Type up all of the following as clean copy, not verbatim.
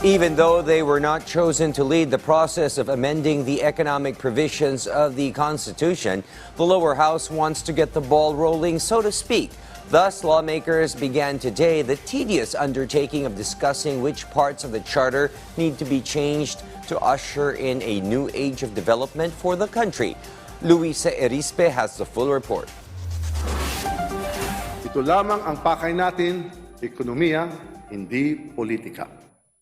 Even though they were not chosen to lead the process of amending the economic provisions of the Constitution, the lower house wants to get the ball rolling, so to speak. Thus, lawmakers began today the tedious undertaking of discussing which parts of the charter need to be changed to usher in a new age of development for the country. Luisa Erispe has the full report. Ito lamang ang pakay natin, ekonomiya, hindi politika.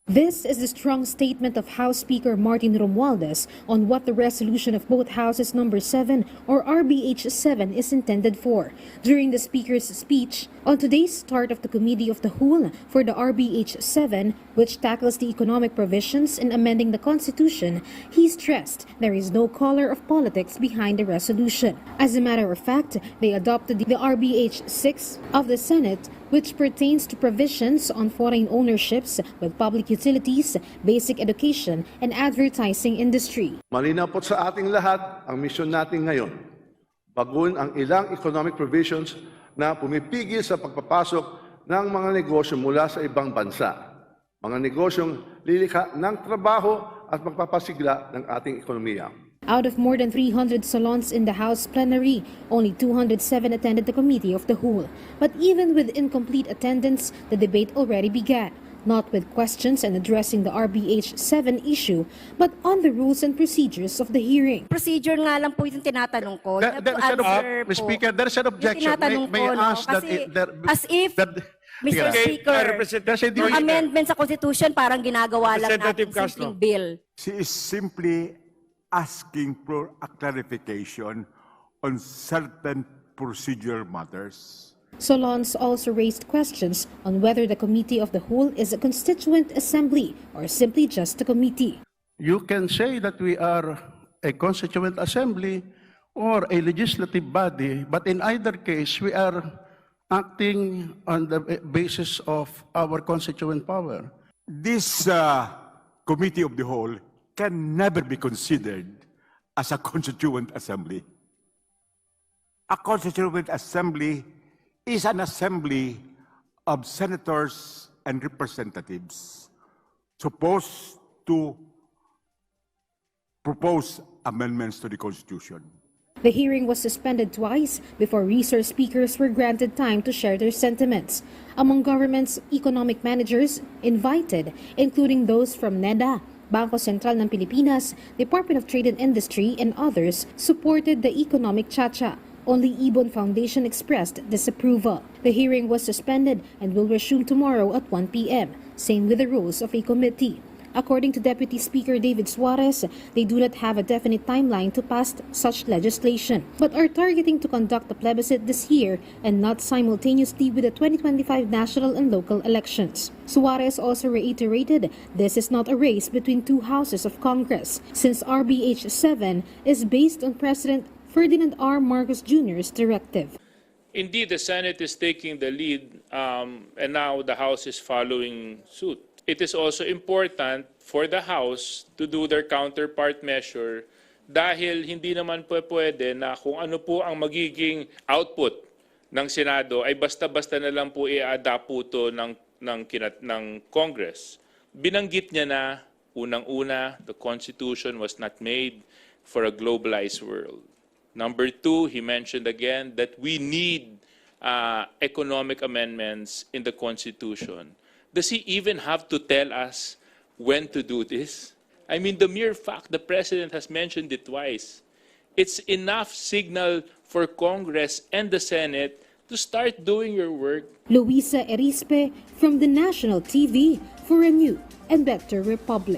This is the strong statement of House Speaker Martin Romualdez on what the resolution of both houses number 7 or RBH7 is intended for. During the Speaker's speech on today's start of the Committee of the Whole for the RBH7, which tackles the economic provisions in amending the Constitution, he stressed there is no color of politics behind the resolution. As a matter of fact, they adopted the RBH6 of the Senate, which pertains to provisions on foreign ownerships with public utilities, basic education, and advertising industry. Malinaw po sa ating lahat ang misyon natin ngayon. Baguhin ang ilang economic provisions na pumipigil sa pagpapasok ng mga negosyo mula sa ibang bansa. Mga negosyong lilikha ng trabaho at magpapasigla ng ating ekonomiya. Out of more than 300 salons in the House plenary, only 207 attended the Committee of the Whole. But even with incomplete attendance, the debate already began, not with questions and addressing the RBH7 issue, but on the rules and procedures of the hearing. Procedure nga lang po yung tinatanong ko. Mr. Speaker, there's an objection. May I ask that as if, Mr. Speaker, yung amendment sa Constitution parang ginagawa lang natin simpleng bill. She is simply asking for a clarification on certain procedural matters. Solons also raised questions on whether the Committee of the Whole is a constituent assembly or simply just a committee. You can say that we are a constituent assembly or a legislative body, but in either case, we are acting on the basis of our constituent power. This Committee of the Whole can never be considered as a constituent assembly. A constituent assembly is an assembly of senators and representatives supposed to propose amendments to the Constitution. The hearing was suspended twice before resource speakers were granted time to share their sentiments. Among government's economic managers invited, including those from NEDA, Bangko Sentral ng Pilipinas, Department of Trade and Industry, and others, supported the economic chacha. Only Ibon Foundation expressed disapproval. The hearing was suspended and will resume tomorrow at 1 p.m., same with the rules of a committee. According to Deputy Speaker David Suarez, they do not have a definite timeline to pass such legislation, but are targeting to conduct the plebiscite this year and not simultaneously with the 2025 national and local elections. Suarez also reiterated this is not a race between two houses of Congress, since RBH7 is based on President Ferdinand R. Marcos Jr.'s directive. Indeed, the Senate is taking the lead, and now the House is following suit. It is also important for the House to do their counterpart measure dahil hindi naman po pwede na kung ano po ang magiging output ng Senado ay basta-basta na lang po i-adapt po ito ng Congress. Binanggit niya na unang-una, the Constitution was not made for a globalized world. Number two, he mentioned again that we need economic amendments in the Constitution. Does he even have to tell us when to do this? I mean, the mere fact the President has mentioned it twice, it's enough signal for Congress and the Senate to start doing your work. Luisa Erispe from the National TV for a new and better republic.